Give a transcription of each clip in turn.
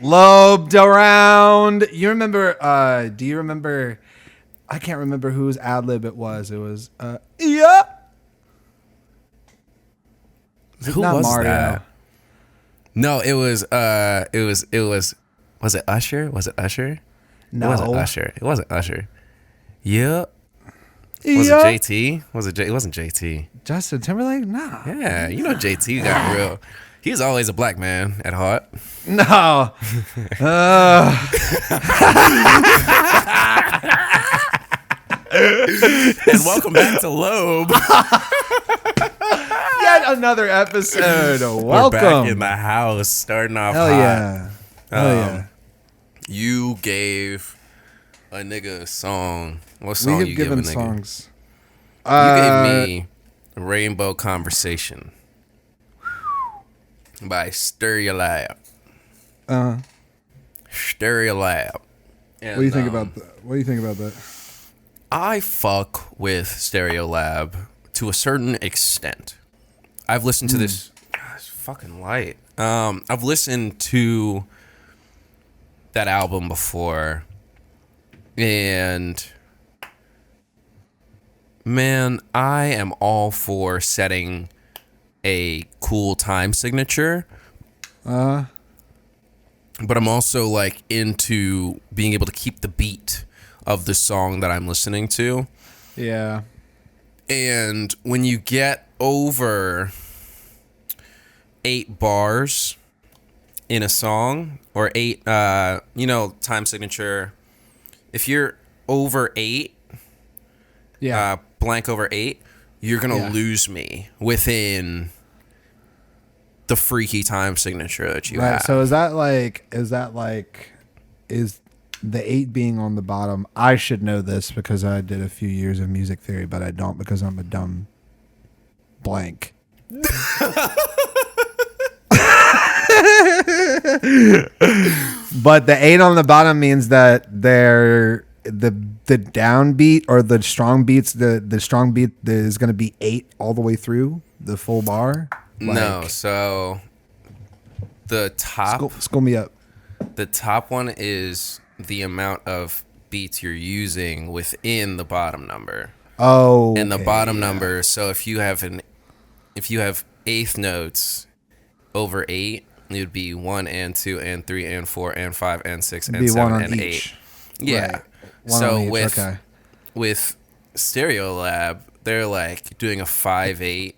Lobed around. You remember? Do you remember? I can't remember whose ad lib it was. It was yeah. Who Not was Mario. that? No, it was. Was it Usher? Was it Usher? No. It wasn't Usher. It wasn't Usher. Yeah. Was it JT? It wasn't JT. Justin Timberlake? Nah. Yeah, you know JT got real. He's always a black man at heart. No. And welcome back to Lobe. Yet another episode. Welcome. We're back in the house, starting off Hell hot. yeah. Hell yeah. You gave a nigga a song. What song We have you give a given nigga? songs. You gave me Rainbow Conversation by Stereolab. Stereolab. What do you think about that? What do you think about that? I fuck with Stereolab to a certain extent. I've listened to this. It's fucking light. I've listened to that album before, and man, I am all for setting a cool time signature. But I'm also like into being able to keep the beat of the song that I'm listening to. Yeah. And when you get over 8 bars in a song, or 8, time signature, if you're over 8, blank over 8, you're going to lose me within the freaky time signature that you have. So is the 8 being on the bottom? I should know this because I did a few years of music theory, but I don't because I'm a dumb blank. But the 8 on the bottom means that they're the downbeat or the strong beats. The strong beat is going to be 8 all the way through the full bar. No, so the top school me up. The top one is the amount of beats you're using within the bottom number. Oh, and the bottom number. So if you have eighth notes over 8, it would be 1 and 2 and 3 and 4 and 5 and 6 and 7 and 8. Yeah. Right. So with Stereolab, they're like doing a 5/8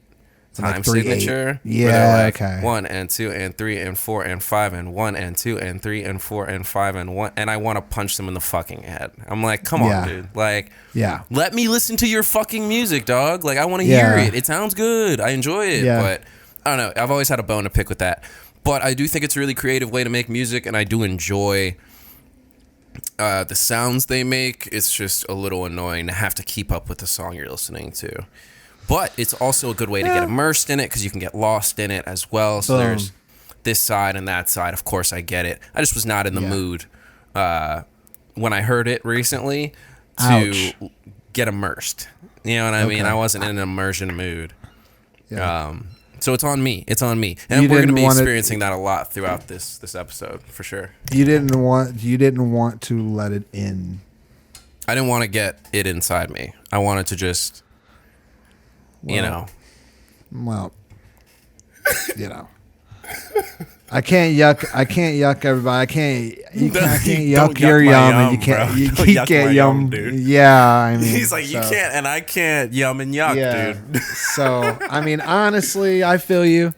time like signature. 3/8. Yeah, okay. 1 and 2 and 3 and 4 and 5 and 1 and 2 and 3 and 4 and 5 and 1, and I want to punch them in the fucking head. I'm like, come on, dude. Like, let me listen to your fucking music, dog. Like, I want to hear it. It sounds good. I enjoy it. But I don't know. I've always had a bone to pick with that. But I do think it's a really creative way to make music, and I do enjoy the sounds they make. It's just a little annoying to have to keep up with the song you're listening to. But it's also a good way to get immersed in it because you can get lost in it as well. So there's this side and that side. Of course, I get it. I just was not in the mood when I heard it recently to get immersed. You know what I mean? I wasn't in an immersion mood. Yeah. So it's on me. It's on me. And we're going to be experiencing that a lot throughout this episode for sure. You didn't want to let it in. I didn't want to get it inside me. I wanted to just... you know. Well, I can't yuck everybody. You can't yuck your yum, and you can't yuck yum, dude. Yeah, I mean, he's like, you can't, and I can't yum and yuck, dude. So, I mean, honestly, I feel you.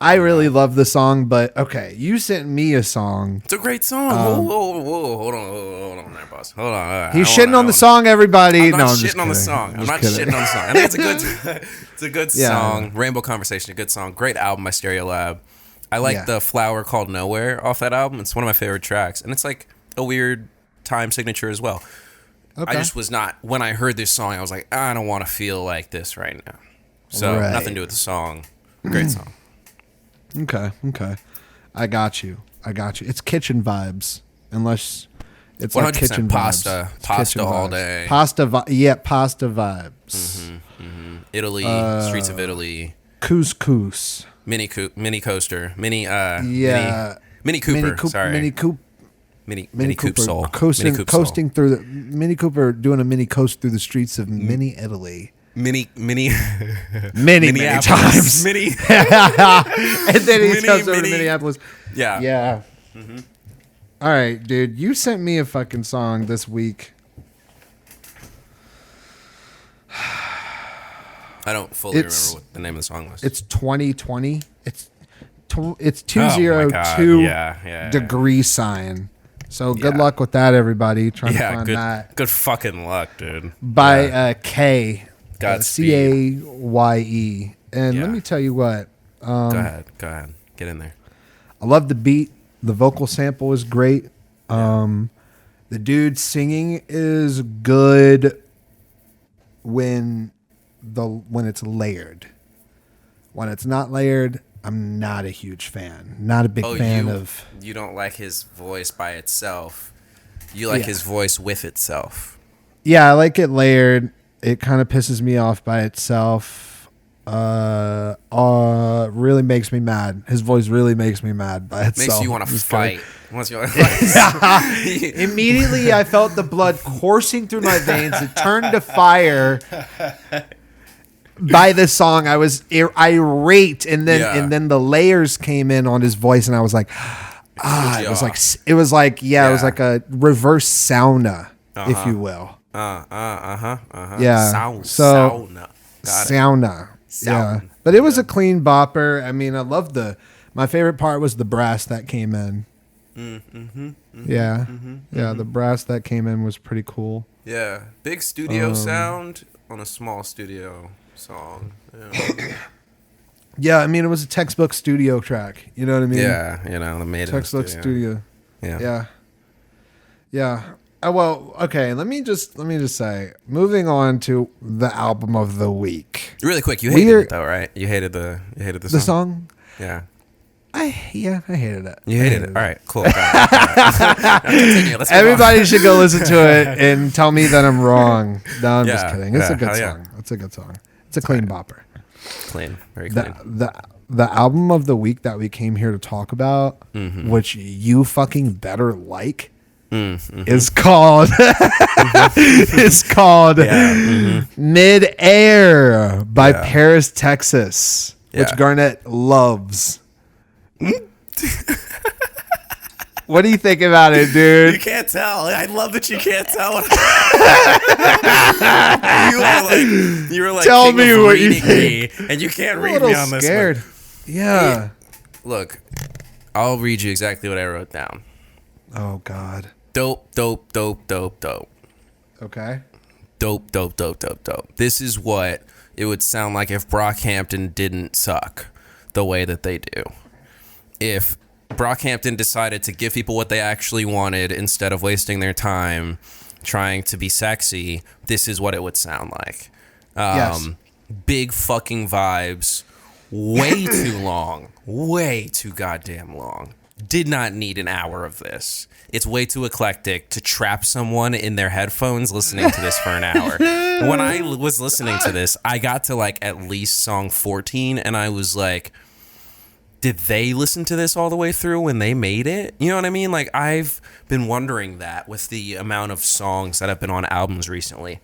I really love the song, but okay, you sent me a song. It's a great song. Whoa, hold on there, boss. Hold on. He's shitting on the song, everybody. I'm not shitting on the song. I'm not shitting on the song. I think it's a good song. Rainbow Conversation, a good song. Great album by Stereolab. I like the Flower Called Nowhere off that album. It's one of my favorite tracks, and it's like a weird time signature as well. Okay. I just was not, when I heard this song, I was like, I don't want to feel like this right now. So nothing to do with the song. Great song. Okay. I got you. It's kitchen vibes, unless it's like kitchen pasta, vibes. Pasta all day. Pasta vibes. Mm-hmm. Italy, streets of Italy. Couscous. Mini coaster. Mini Mini Cooper. Sorry. Mini Cooper. Mini Cooper soul. Coasting through the Mini Cooper doing a mini coast through the streets of mini Italy. Many times. Mini. And then he comes over to Minneapolis. Yeah. Yeah. Mm-hmm. All right, dude. You sent me a fucking song this week. I don't fully remember what the name of the song was. It's 2020. It's 202 degree sign. So good luck with that, everybody. Trying to find that. Good fucking luck, dude. By K. Godspeed. Caye. And let me tell you what. Go ahead. Get in there. I love the beat. The vocal sample is great. The dude singing is good when it's layered. When it's not layered, I'm not a huge fan. Not a big fan of. You don't like his voice by itself. You like his voice with itself. Yeah, I like it layered. It kind of pisses me off by itself. Really makes me mad. His voice really makes me mad by itself. Makes you want to fight. Immediately, I felt the blood coursing through my veins. It turned to fire. By this song, I was irate, and then the layers came in on his voice, and I was like, it was like a reverse sauna, if you will. Yeah. Sauna. Sauna. Yeah. But it was a clean bopper. I mean, I loved my favorite part was the brass that came in. The brass that came in was pretty cool. Yeah. Big studio sound on a small studio song. Yeah. Yeah, I mean, it was a textbook studio track. You know what I mean? Yeah, the made textbook studio. Yeah. Well, okay. Let me just say, moving on to the album of the week. Really quick, you hated it though, right? You hated the song. The song? Yeah. I hated it. You hated it. All right, cool. Continue. Everybody should go listen to it and tell me that I'm wrong. No, I'm just kidding. It's a good song. It's a good song. It's a clean bopper. Clean, very clean. The album of the week that we came here to talk about, which you fucking better like, is called Mid-Air by Paris, Texas, which Garnett loves. What do you think about it, dude? You can't tell. I love that you can't tell. you were like tell me what you think. And you can't read me on this scared. One. Yeah. Look, I'll read you exactly what I wrote down. Oh, God. Dope. Okay. Dope. This is what it would sound like if Brockhampton didn't suck the way that they do. If Brockhampton decided to give people what they actually wanted instead of wasting their time trying to be sexy, this is what it would sound like. Big fucking vibes. Way too long. Way too goddamn long. Did not need an hour of this. It's way too eclectic to trap someone in their headphones listening to this for an hour. When I was listening to this, I got to like at least song 14 and I was like, did they listen to this all the way through when they made it? You know what I mean? Like, I've been wondering that with the amount of songs that have been on albums recently.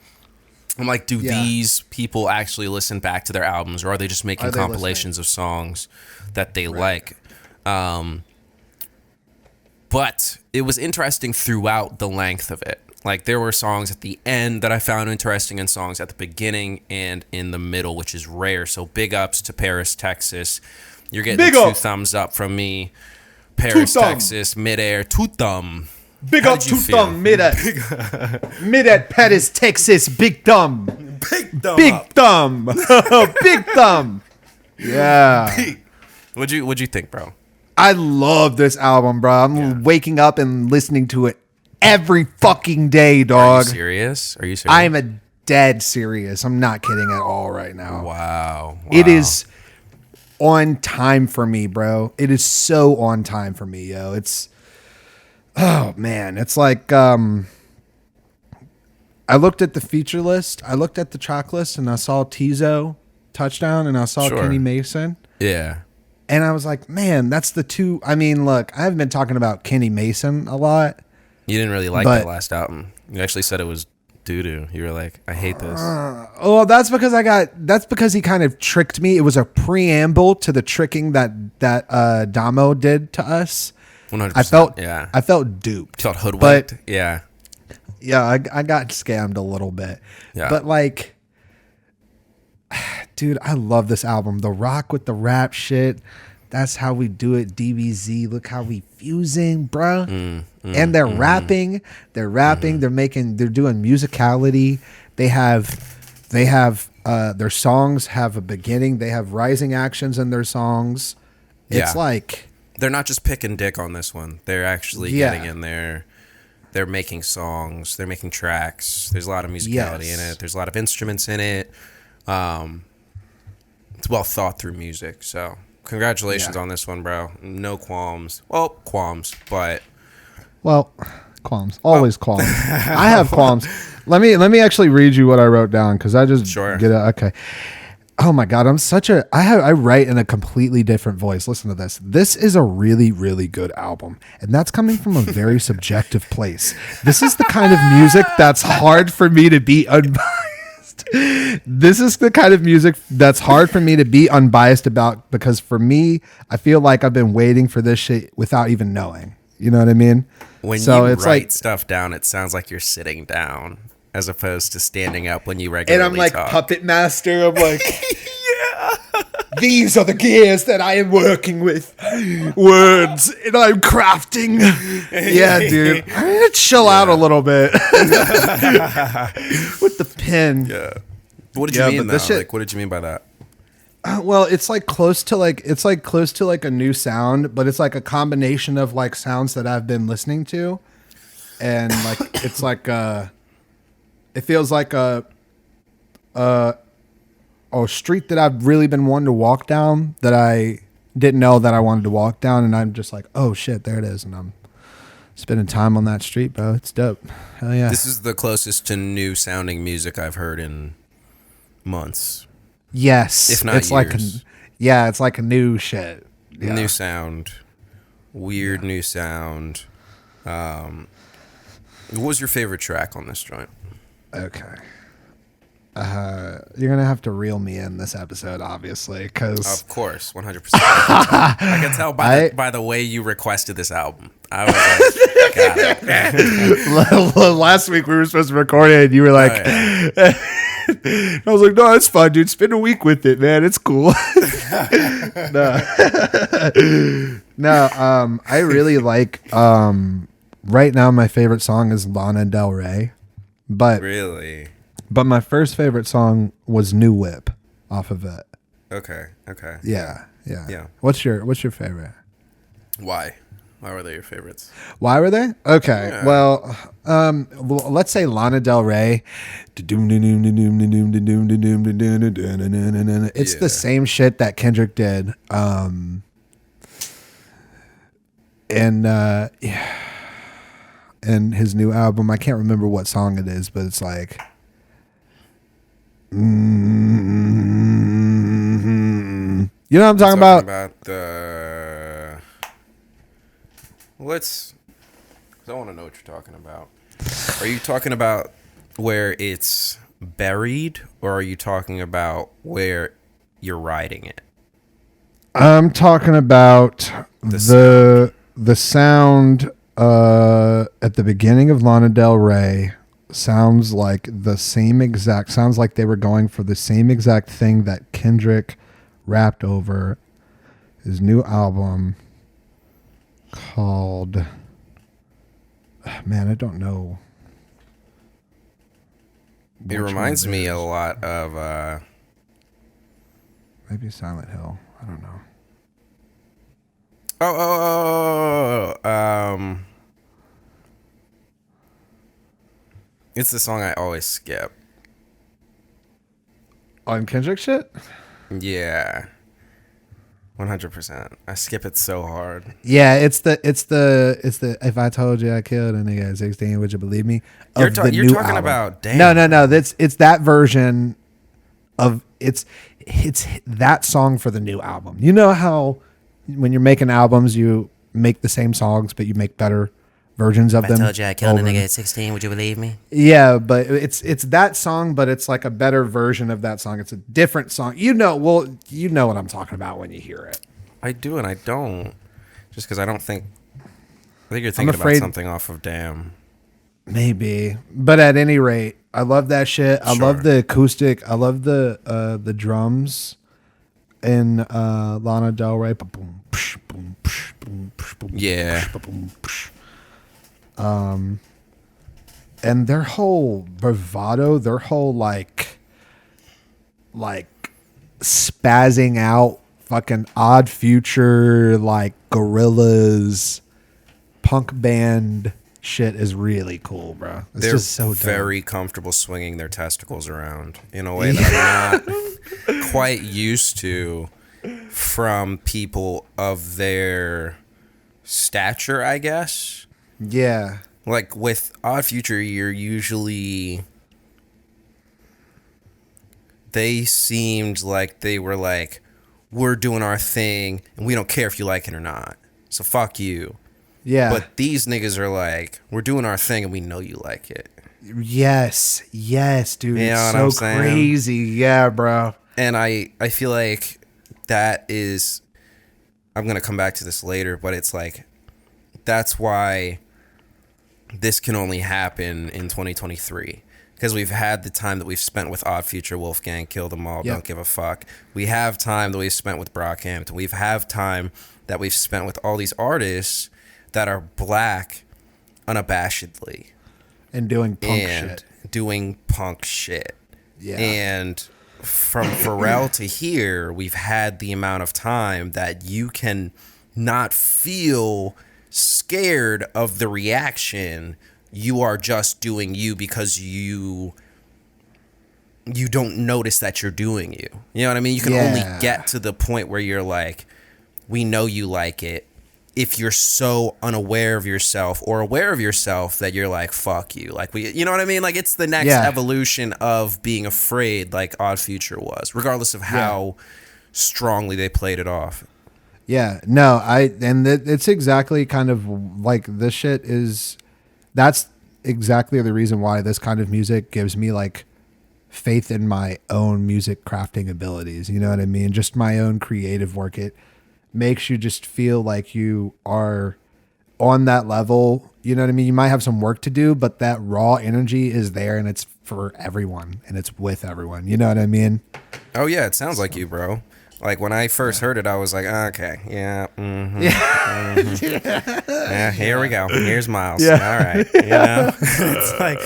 I'm like, do these people actually listen back to their albums, or are they just making compilations of songs that they like? But it was interesting throughout the length of it. Like, there were songs at the end that I found interesting and songs at the beginning and in the middle, which is rare. So big ups to Paris, Texas. You're getting two thumbs up from me. Paris, Texas, Mid-Air, two thumb. Big up, two thumb, mid-at. Mid-at, Paris, Texas, big thumb. Big thumb. Big thumb. Big thumb. Yeah. What'd you think, bro? I love this album, bro. I'm waking up and listening to it every fucking day, dog. Are you serious? I'm a dead serious. I'm not kidding at all right now. Wow. It is on time for me, bro. It is so on time for me, yo. It's, oh man, it's like I looked at the feature list, I looked at the track list, and I saw Tizo Touchdown, and I saw Kenny Mason. Yeah. And I was like, man, that's the two. I mean, look, I've been talking about Kenny Mason a lot. You didn't really like that last album. You actually said it was doo-doo. You were like, I hate this. That's because he kind of tricked me. It was a preamble to the tricking that Damo did to us. 100%. I felt duped. You felt hoodwinked. Yeah. Yeah, I got scammed a little bit. Yeah. But like, dude, I love this album. The rock with the rap shit. That's how we do it. DBZ. Look how we fusing, bruh. And they're rapping. They're rapping. They're doing musicality. They have their songs have a beginning. They have rising actions in their songs. It's like they're not just picking dick on this one. They're actually getting in there. They're making songs. They're making tracks. There's a lot of musicality in it. There's a lot of instruments in it. It's well thought through music. So congratulations on this one, bro. No qualms. Well, qualms, but qualms. Always qualms. I have qualms. Let me actually read you what I wrote down because I just get it. Okay. Oh my God, I write in a completely different voice. Listen to this. This is a really, really good album. And that's coming from a very subjective place. This is the kind of music that's hard for me to be unbiased. This is the kind of music that's hard for me to be unbiased about because for me, I feel like I've been waiting for this shit without even knowing. You know what I mean? When you write stuff down, it sounds like you're sitting down as opposed to standing up when you regularly talk. And I'm like puppet master. I'm like, these are the gears that I am working with. Words, and I'm crafting. Yeah, dude. I'm going to chill out a little bit. With the pen. Yeah. What did you mean, though? Like, what did you mean by that? Well, it's close to a new sound, but it's like a combination of like sounds that I've been listening to. And like, it's like, it feels like a street that I've really been wanting to walk down that I didn't know that I wanted to walk down. And I'm just like, oh shit, there it is. And I'm spending time on that street, bro. It's dope. Hell yeah. This is the closest to new sounding music I've heard in months. Yes. If not years. It's like a new shit. Yeah. New sound. Weird new sound. What was your favorite track on this joint? Okay. You're going to have to reel me in this episode, obviously, because... Of course, 100%. I can tell by the way you requested this album. I was like, got it. Last week we were supposed to record it, and you were like... I was like, no, it's fine, dude. Spend a week with it, man. It's cool. No, I really like... right now, my favorite song is Lana Del Rey. But my first favorite song was New Whip off of it. Okay. Yeah. What's your favorite? Why were they your favorites? Why were they? Okay. Yeah. Well, let's say Lana Del Rey. It's the same shit that Kendrick did. And his new album, I can't remember what song it is, but it's like, you know what I'm talking about? I want to know what you're talking about. Are you talking about where it's buried, or are you talking about where you're riding it? I'm talking about the sound. At the beginning of Lana Del Rey sounds like sounds like they were going for the same exact thing that Kendrick rapped over his new album called, man, I don't know. It reminds me a lot of maybe Silent Hill. I don't know. It's the song I always skip. On Kendrick shit? Yeah. 100%. I skip it so hard. Yeah, it's the if I told you I killed a nigga at 16, would you believe me? You're talking album. About damn. No. It's that version of it's that song for the new album. You know how when you're making albums, you make the same songs, but you make better versions of them. I told you I killed a nigga at 16. Would you believe me? Yeah, but it's that song, but it's like a better version of that song. It's a different song. You know what I'm talking about when you hear it. I do and I don't. Just because I think you're thinking about something off of Damn. Maybe. But at any rate, I love that shit. I love the acoustic. I love the drums in Lana Del Rey. Yeah. And their whole bravado, their whole like spazzing out fucking Odd Future, like Gorillaz punk band shit is really cool, bro. It's just so dope. Very comfortable swinging their testicles around in a way that I'm not quite used to from people of their stature, I guess. Yeah. Like with Odd Future, they seemed like they were like, we're doing our thing and we don't care if you like it or not. So fuck you. Yeah. But these niggas are like, we're doing our thing and we know you like it. Yes, dude. You know it's so crazy. Yeah, bro. And I feel like that is, I'm going to come back to this later, but it's like, that's why this can only happen in 2023. Because we've had the time that we've spent with Odd Future, Wolfgang, Kill Them All, Don't Give a Fuck. We have time that we've spent with Brockhampton. We've have time that we've spent with all these artists that are black unabashedly. And doing punk shit. Yeah. And from Pharrell to here, we've had the amount of time that you can not feel scared of the reaction. You are just doing you because you don't notice that you're doing you. You know what I mean? You can only get to the point where you're like, we know you like it, if you're so unaware of yourself or aware of yourself that you're like, fuck you. Like, you know what I mean? Like, it's the next evolution of being afraid, like Odd Future was, regardless of how strongly they played it off. Yeah, no, it's exactly kind of like this shit is, that's exactly the reason why this kind of music gives me like faith in my own music crafting abilities. You know what I mean? Just my own creative work. It makes you just feel like you are on that level. You know what I mean? You might have some work to do, but that raw energy is there and it's for everyone and it's with everyone. You know what I mean? Oh yeah. It sounds like you, bro. Like when I first heard it, I was like, okay, yeah, yeah, here we go. Here's Miles. Yeah. All right, you know, it's like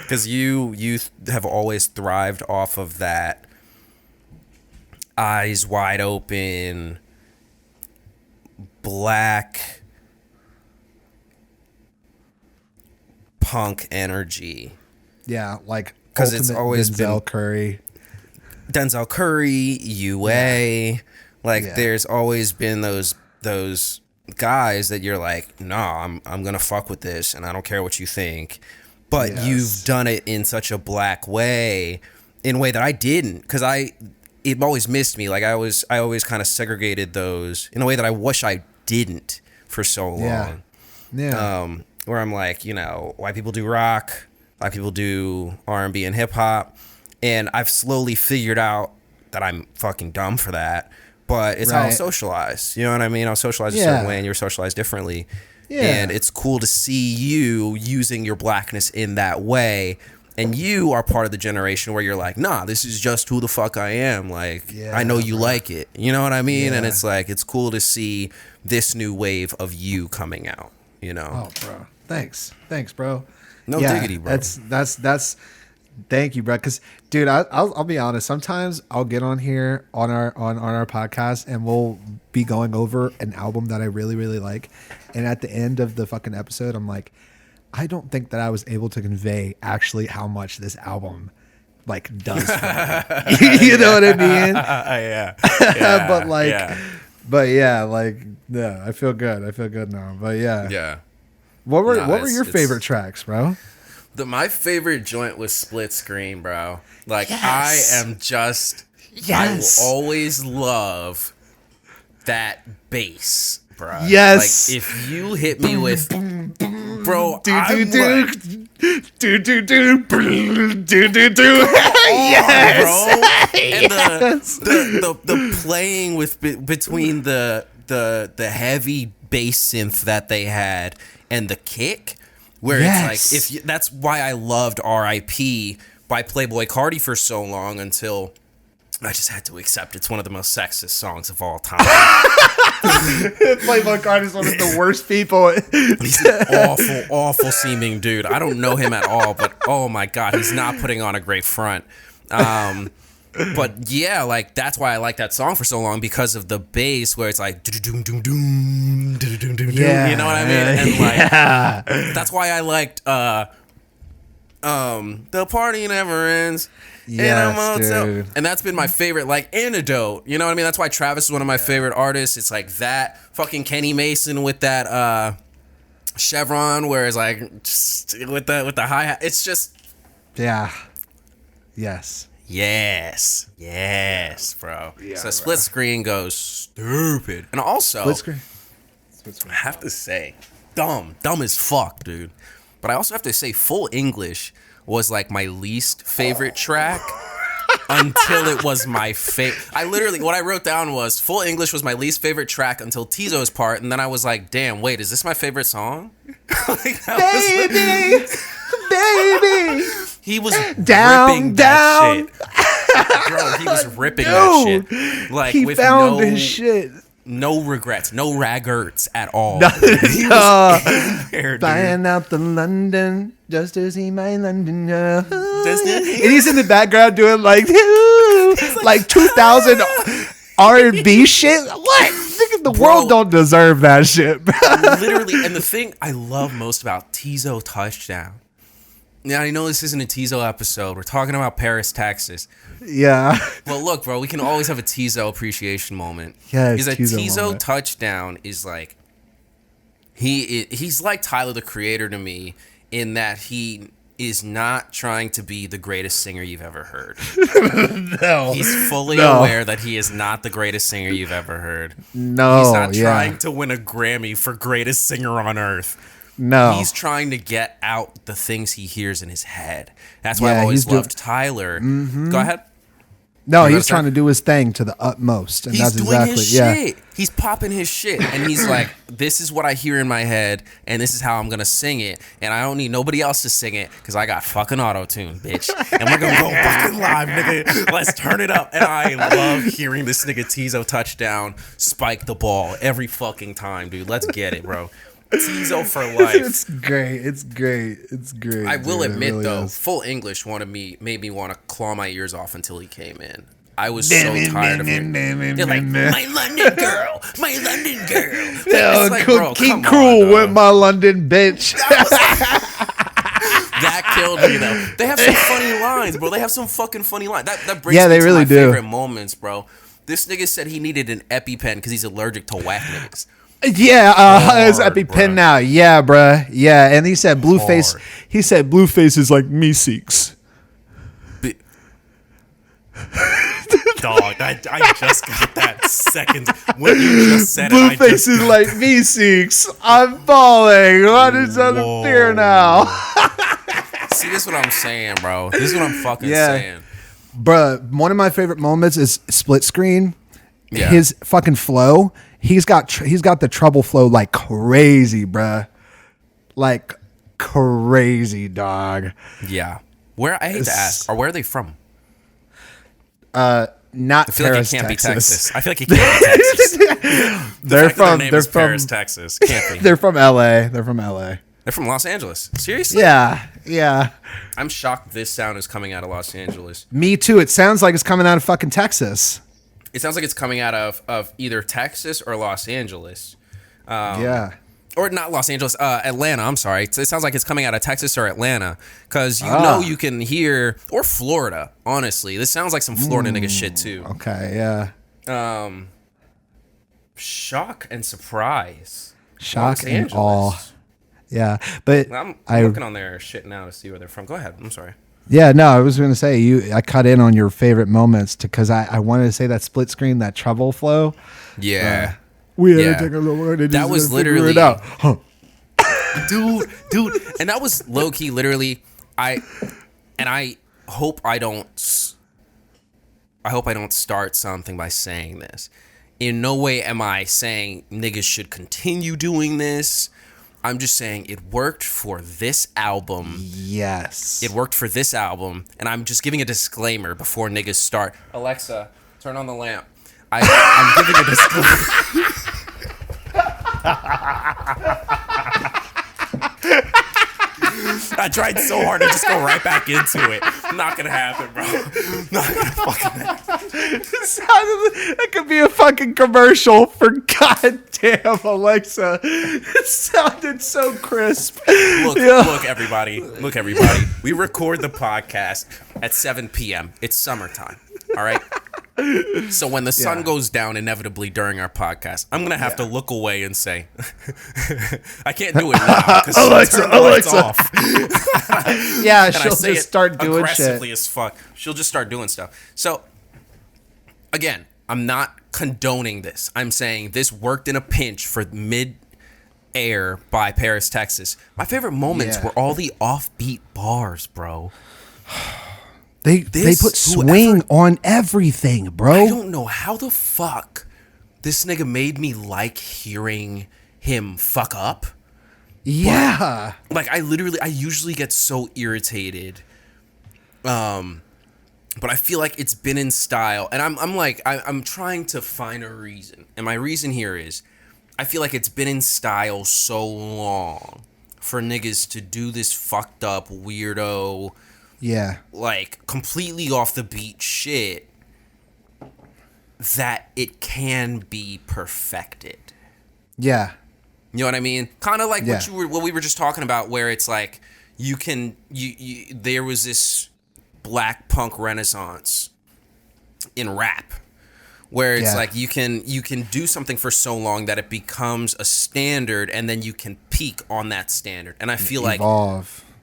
because you have always thrived off of that eyes wide open, black punk energy. Yeah, like because it's always Denzel Curry. Denzel Curry, UA, there's always been those guys that you're like, nah, I'm gonna fuck with this, and I don't care what you think, but you've done it in such a black way, in a way that I didn't, because it always missed me. Like I always kind of segregated those in a way that I wish I didn't for so long. Yeah. Where I'm like, you know, white people do rock, black people do R&B and hip hop. And I've slowly figured out that I'm fucking dumb for that, but it's how I was socialized. You know what I mean? I was socialized a certain way and you're socialized differently. Yeah. And it's cool to see you using your blackness in that way. And you are part of the generation where you're like, nah, this is just who the fuck I am. Like, I know you like it. You know what I mean? Yeah. And it's like, it's cool to see this new wave of you coming out, you know? Oh, bro. Thanks, bro. No diggity, bro. That's thank you, bro. Because, dude, I'll be honest. Sometimes I'll get on here on our podcast and we'll be going over an album that I really, really like. And at the end of the fucking episode, I'm like, I don't think that I was able to convey actually how much this album like does for me. You know what I mean? Yeah. I feel good now. But yeah. Yeah. What were your favorite tracks, bro? My favorite joint was Split Screen, bro. Like, I will always love that bass, bro. Yes. Like if you hit me with, bro, Yes. And the playing with between the heavy bass synth that they had and the kick, where it's like that's why I loved R.I.P. by Playboi Carti for so long until I just had to accept it's one of the most sexist songs of all time. Playboi Carti is one of the worst people. He's an awful seeming dude. I don't know him at all, but oh my god, he's not putting on a great front. But yeah, like that's why I like that song for so long, because of the bass where it's like doom doom doom doom doom. Yeah, you know what I mean? And like that's why I liked The Party Never Ends. Yes, dude. And that's been my favorite, like, antidote. You know what I mean? That's why Travis is one of my favorite artists. It's like that fucking Kenny Mason with that Chevron, where it's like just with the hi-hat. It's just Yes, bro. Yeah, so Split Screen goes stupid. And also Split Screen. I have to say, dumb as fuck, dude. But I also have to say, Full English was like my least favorite track until it was my favorite. What I wrote down was Full English was my least favorite track until Tizo's part, and then I was like, damn, wait, is this my favorite song? Like, Baby. He was down, ripping down. that shit. Bro, he was ripping that shit. Like, he with found his shit. No regrets, no raggerts at all. Flying out to London just to see my London girl. And he's in the background doing like 2000 R&B shit. What? Nigga, the world don't deserve that shit, bro. Literally, and the thing I love most about Tizo Touchdown. Now, I know this isn't a Tizo episode. We're talking about Paris, Texas. Yeah. Well, look, bro, we can always have a Tizo appreciation moment. Yeah, is that Tizo Touchdown is like he's like Tyler the Creator to me, in that he is not trying to be the greatest singer you've ever heard. No. He's fully aware that he is not the greatest singer you've ever heard. No. He's not trying to win a Grammy for greatest singer on earth. No. He's trying to get out the things he hears in his head. That's why I've always loved Tyler. Mm-hmm. Go ahead. No, he's trying to do his thing to the utmost. And he's that's doing exactly, his shit. He's popping his shit. And he's like, this is what I hear in my head, and this is how I'm going to sing it. And I don't need nobody else to sing it, because I got fucking auto-tune, bitch. And we're going to go fucking live, nigga. Let's turn it up. And I love hearing this nigga Tizo Touchdown spike the ball every fucking time, dude. Let's get it, bro. Tizo for life. It's great. I will admit, really though, is. Full English made me want to claw my ears off until he came in. I was so tired of him. They're like, my London girl. Yeah, like, bro, keep cool with my London bitch. That killed me, though. They have some funny lines, bro. They have some fucking funny lines. That brings me they to really my do. favorite moments, bro. This nigga said he needed an EpiPen because he's allergic to whack niggas. Yeah, his EpiPen now. Yeah, bruh. Yeah, and he said Blueface. He said Blueface is like Meeseeks. Dog, I just got that second when you just said Blueface is like Meeseeks. I'm falling. What is under fear now? See, this is what I'm saying, bro. This is what I'm fucking saying. Bruh, one of my favorite moments is Split Screen. Yeah. His fucking flow. He's got the treble flow like crazy, bruh. Like crazy, dog. Yeah. I hate to ask, where are they from? Not I feel Paris, like it can't Texas. be Texas. I feel like it can't be Texas. They're from Paris, Texas. Can't be. They're from LA. They're from LA. They're from Los Angeles. Seriously? Yeah. I'm shocked this sound is coming out of Los Angeles. Me too. It sounds like it's coming out of fucking Texas. It sounds like it's coming out of either Texas or Los Angeles. Or not Los Angeles, Atlanta, I'm sorry. It sounds like it's coming out of Texas or Atlanta. Because you know you can hear, or Florida, honestly. This sounds like some Florida nigga shit too. Okay, yeah. Shock and surprise. Shock and awe. Yeah, but I'm looking on their shit now to see where they're from. Go ahead, I'm sorry. Yeah, no, I was going to say I cut in on your favorite moments because I wanted to say that split screen, that treble flow. Yeah. We had to take a little word and that was literally it out. Huh. dude, and that was low key literally I hope I don't start something by saying this. In no way am I saying niggas should continue doing this. I'm just saying it worked for this album. Yes. It worked for this album. And I'm just giving a disclaimer before niggas start. Alexa, turn on the lamp. I'm giving a disclaimer. I tried so hard to just go right back into it. Not gonna happen, bro. Not gonna fucking happen. That could be a fucking commercial for goddamn Alexa. It sounded so crisp. Look, everybody. We record the podcast at 7 p.m. It's summertime. All right. So when the sun goes down inevitably during our podcast, I'm going to have to look away and say, I can't do it now because Alexa. Off. Yeah, she'll just start doing aggressively shit. As fuck. She'll just start doing stuff. So again, I'm not condoning this. I'm saying this worked in a pinch for mid-air by Paris, Texas. My favorite moments were all the offbeat bars, bro. They put swing on everything, bro. I don't know how the fuck this nigga made me like hearing him fuck up. Yeah. But, I usually get so irritated. But I feel like it's been in style. And I'm trying to find a reason. And my reason here is I feel like it's been in style so long for niggas to do this fucked up, weirdo, like completely off the beat shit that it can be perfected. Yeah. You know what I mean? Kind of like what we were just talking about, where it's like you there was this black punk renaissance in rap where it's like you can do something for so long that it becomes a standard, and then you can peak on that standard. And I feel like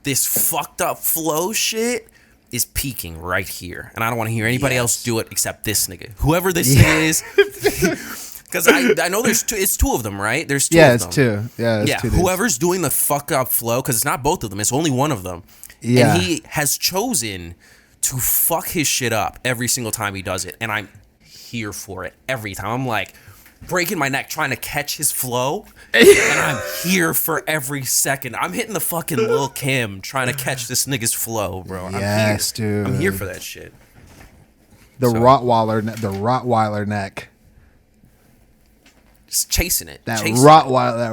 this fucked up flow shit is peaking right here. And I don't want to hear anybody else do it except this nigga. Whoever this nigga is. Because I know it's two of them, right? There's two of them. It's two. Yeah, two. Whoever's doing the fucked up flow, because it's not both of them, it's only one of them. Yeah. And he has chosen to fuck his shit up every single time he does it. And I'm here for it every time. I'm like breaking my neck trying to catch his flow, and I'm here for every second. I'm hitting the fucking Lil Kim trying to catch this nigga's flow, bro. Yes, dude. I'm here for that shit. The Rottweiler neck. Just chasing it. Rottweiler.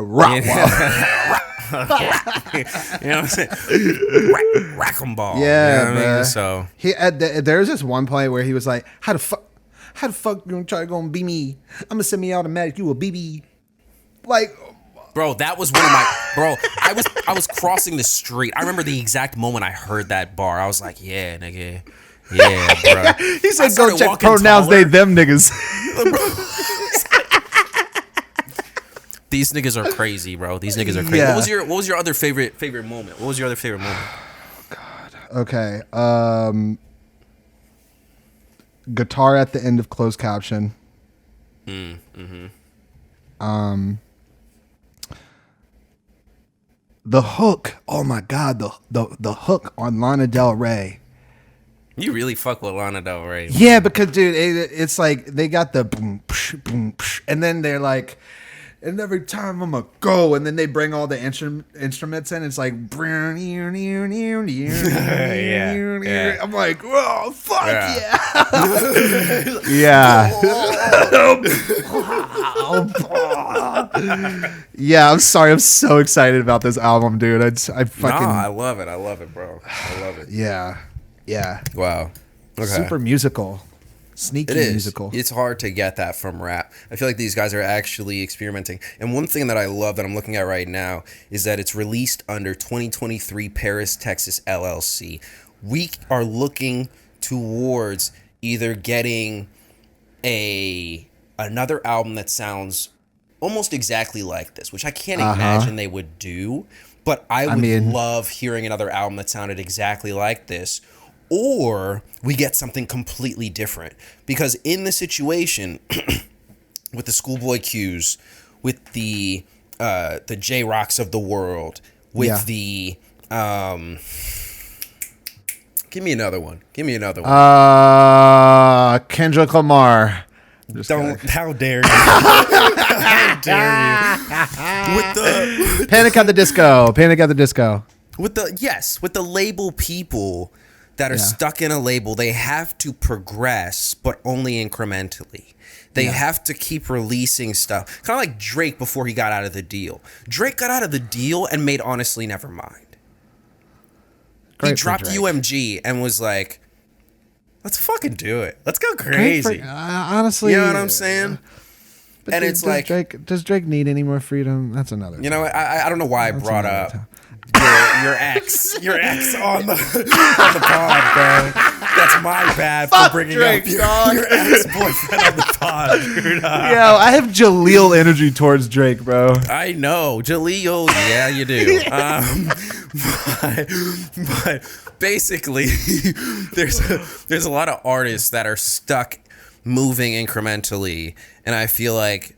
You know what I'm saying? Rack 'em ball. Yeah, you know what I mean? So there's this one point where he was like, How the fuck you gonna be me? I'm gonna send me automatic. You a BB. Like, bro, that was one of my I was crossing the street. I remember the exact moment I heard that bar. I was like, yeah, nigga. Yeah, bro. He said go check pronouns, they them niggas. These niggas are crazy, bro. These niggas are crazy. Yeah. What was your other favorite moment? What was your other favorite moment? Oh, God. Okay. Guitar at the end of closed caption. The hook. Oh my God. The hook on Lana Del Rey. You really fuck with Lana Del Rey. Man. Yeah, because dude, it's like they got the boom, psh, boom, psh, and then they're like, and every time I'm gonna go, and then they bring all the instruments in. It's like, yeah. I'm like, oh fuck yeah. I'm sorry. I'm so excited about this album, dude. I love it, bro. I love it. Yeah. Wow. Okay. Super musical. Sneaky musical. It's hard to get that from rap. I feel like these guys are actually experimenting. And one thing that I love that I'm looking at right now is that it's released under 2023 Paris, Texas LLC. We are looking towards either getting another album that sounds almost exactly like this, which I can't imagine they would do. But I would love hearing another album that sounded exactly like this. or we get something completely different. Because in the situation with the Schoolboy Q's, with the J-Rocks of the world, with the give me another one. Kendrick Lamar. How dare you? How dare you? With the Panic at the Disco. With the label people that are stuck in a label, they have to progress, but only incrementally. They have to keep releasing stuff. Kind of like Drake before he got out of the deal. Drake got out of the deal and made Honestly Nevermind. He dropped UMG and was like, let's fucking do it. Let's go crazy. Honestly. You know what I'm saying? But and it's like... does Drake need any more freedom? That's another thing. You know, I don't know why I brought up your ex on the pod, bro. That's my bad for bringing Drake, up your ex-boyfriend on the pod, dude. Yo, I have Jaleel energy towards Drake, bro. I know. Jaleel, yeah, you do. But basically, there's a lot of artists that are stuck moving incrementally, and I feel like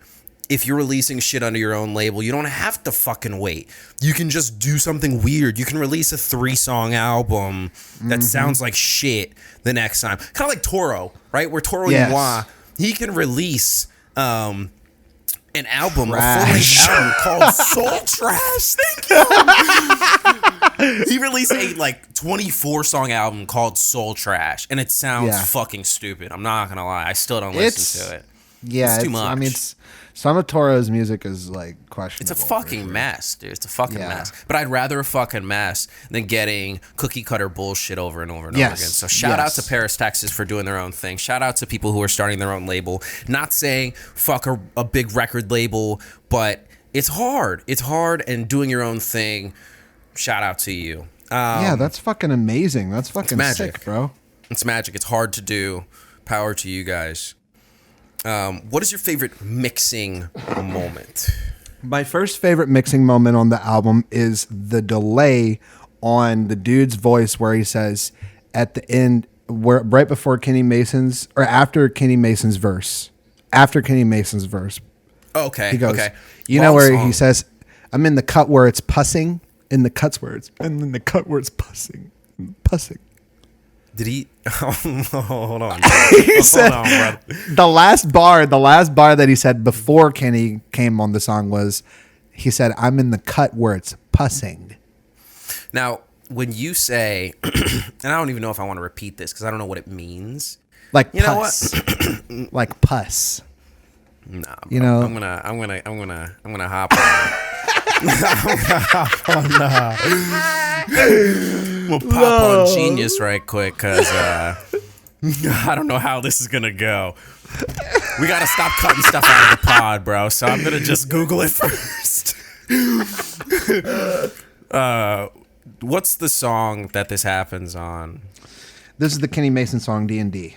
if you're releasing shit under your own label, you don't have to fucking wait. You can just do something weird. You can release a 3-song album that sounds like shit the next time. Kind of like Toro, right? Where Toro Noir, he can release an album, a full-length album called Soul Trash. Thank you. He released a 24-song album called Soul Trash, and it sounds fucking stupid. I'm not gonna lie. I still don't listen to it. Yeah, it's too much. I mean, some of Toro's music is questionable. It's a fucking mess, dude. It's a fucking mess. But I'd rather a fucking mess than getting cookie cutter bullshit over and over and over again. So shout out to Paris, Texas for doing their own thing. Shout out to people who are starting their own label. Not saying fuck a big record label, but it's hard. It's hard, and doing your own thing. Shout out to you. That's fucking amazing. That's fucking sick, bro. It's magic. It's hard to do. Power to you guys. What is your favorite mixing moment? My first favorite mixing moment on the album is the delay on the dude's voice where he says at the end, right before Kenny Mason's, or after Kenny Mason's verse. Okay. He goes, okay. You know where he says, I'm in the cut where it's pussing, in the cut where it's pussing. Did he? Hold on. He said the last bar that he said before Kenny came on the song was, he said, "I'm in the cut where it's pussing." Now, when you say, and I don't even know if I want to repeat this because I don't know what it means. Like you puss. Know what? Like puss. Nah, you know, I'm gonna hop on. I'm gonna pop on Genius right quick because I don't know how this is gonna go. We gotta stop cutting stuff out of the pod, bro. So I'm gonna just Google it first. What's the song that this happens on? This is the Kenny Mason song, D&D.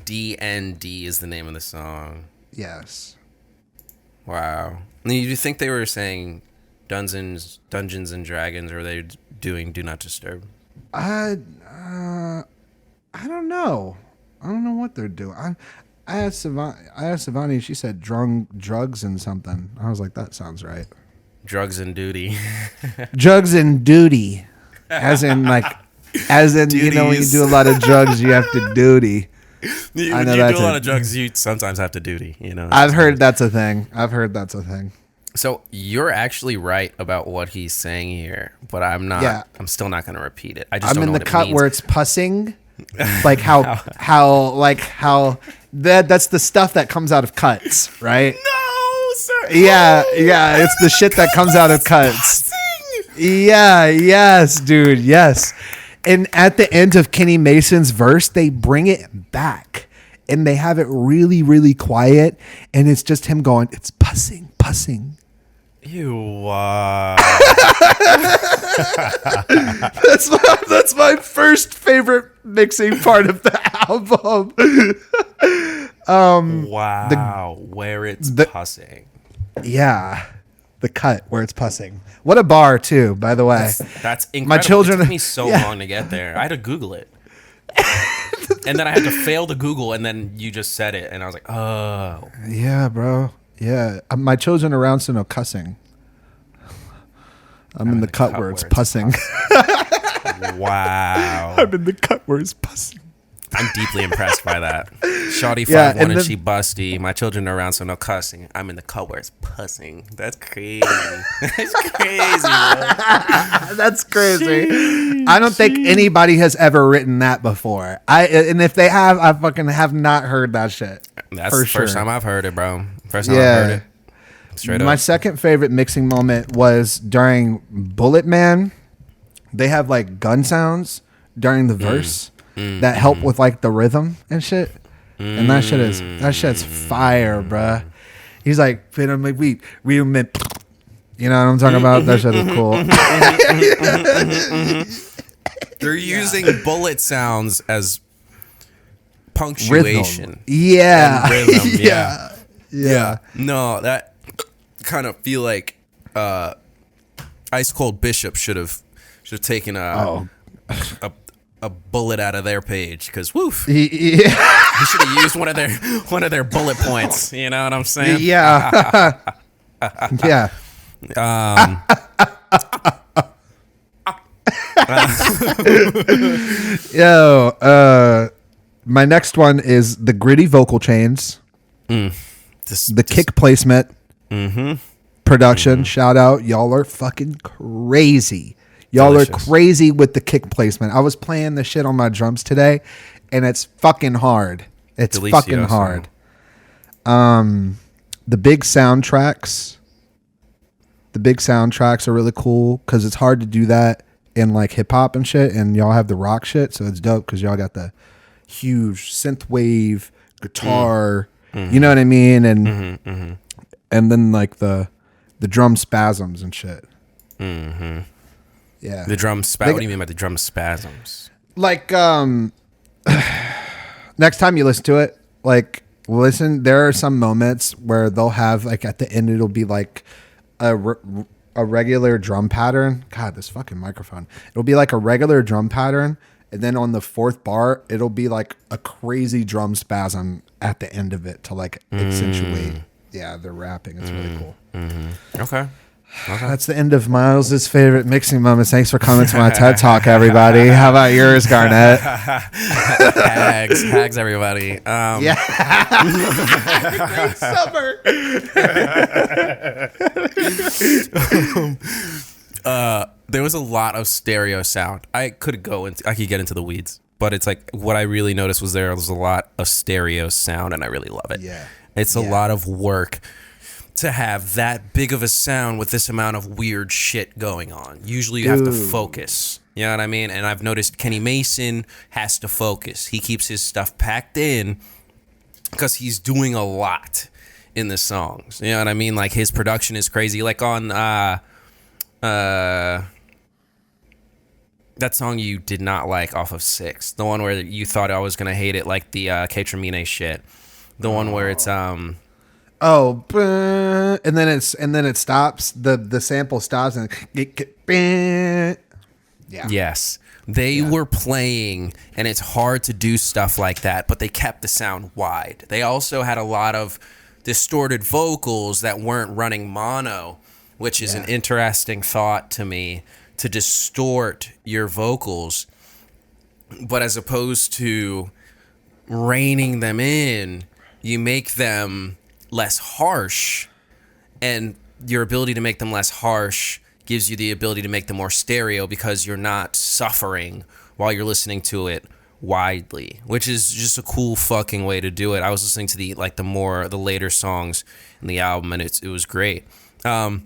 D&D is the name of the song. Yes. Wow. You think they were saying Dungeons and Dragons, or were they doing Do Not Disturb? I don't know. I don't know what they're doing. I asked Savani, she said drugs and something. I was like, that sounds right. Drugs and duty. Drugs and duty. As in, you know, when you do a lot of drugs, you have to duty. When you do a lot of drugs, you sometimes have to duty. You know. I've heard that's a thing. So you're actually right about what he's saying here, but I'm not. Yeah. I'm still not going to repeat it. I just don't know what it means. I'm in the cut where it's pussing, like how that's the stuff that comes out of cuts, right? No, sir. Yeah, it's the shit that comes out of cuts. Yeah, yes, dude, yes. And at the end of Kenny Mason's verse, they bring it back and they have it really, really quiet. And it's just him going, it's pussing. Ew. That's my first favorite mixing part of the album. Wow. Where it's pussing. Yeah. The cut where it's pussing. What a bar too, by the way. That's incredible. My children. It took me so long to get there. I had to Google it. And then I had to fail to Google, and then you just said it, and I was like, oh. Yeah, bro. Yeah. My children around, so no cussing. I'm in the cut where it's pussing. Wow. I'm in the cut where it's pussing. I'm deeply impressed by that. Shawty 5'1" and she busty. My children are around, so no cussing. I'm in the cut where it's pussing. That's crazy. That's crazy, bro. That's crazy. I don't think anybody has ever written that before. And if they have, I fucking have not heard that shit. That's the first time I've heard it, bro. First time I've heard it. Straight up. My second favorite mixing moment was during Bullet Man. They have like gun sounds during the verse that help with like the rhythm and shit. And that shit's fire, bruh. He's like, we, you know what I'm talking about? That shit is cool. They're using bullet sounds as punctuation. Rhythm. Yeah. Rhythm, Yeah. No, that kind of feel like Ice Cold Bishop should have taken a bullet out of their page, because woof. He should have used one of their bullet points. You know what I'm saying? Yeah. Yeah. My next one is the gritty vocal chains, the kick placement, production. Shout out, y'all are fucking crazy. Y'all Delicious. Are crazy with the kick placement. I was playing the shit on my drums today, and it's fucking hard. It's Delicioso. Fucking hard. The big soundtracks. The big soundtracks are really cool because it's hard to do that in like hip hop and shit, and y'all have the rock shit, so it's dope because y'all got the huge synth wave guitar. You know what I mean? And and then like the drum spasms and shit. Yeah. The drum what do you mean by the drum spasms? Like next time you listen to it, like there are some moments where they'll have like at the end it'll be like a regular drum pattern. God, this fucking microphone. It'll be like a regular drum pattern, and then on the fourth bar it'll be like a crazy drum spasm at the end of it to like accentuate. Yeah, they're rapping. It's really cool. Okay. That's the end of Miles's favorite mixing moments. Thanks for coming to my TED Talk, everybody. How about yours, Garnett? Hags, everybody. Yeah. Great summer. There was a lot of stereo sound. I could get into the weeds, but it's like what I really noticed was there was a lot of stereo sound, and I really love it. Yeah. It's a lot of work to have that big of a sound with this amount of weird shit going on. Usually you have to focus. You know what I mean? And I've noticed Kenny Mason has to focus. He keeps his stuff packed in because he's doing a lot in the songs. You know what I mean? Like his production is crazy. Like on that song you did not like off of 6. The one where you thought I was going to hate it, like the K-Tramine shit. The one where it's and then it stops. The sample stops and yeah. Yes. They were playing, and it's hard to do stuff like that, but they kept the sound wide. They also had a lot of distorted vocals that weren't running mono, which is an interesting thought to me, to distort your vocals. But as opposed to reining them in, you make them less harsh, and your ability to make them less harsh gives you the ability to make them more stereo because you're not suffering while you're listening to it widely, which is just a cool fucking way to do it. I was listening to the later songs in the album, and it was great. And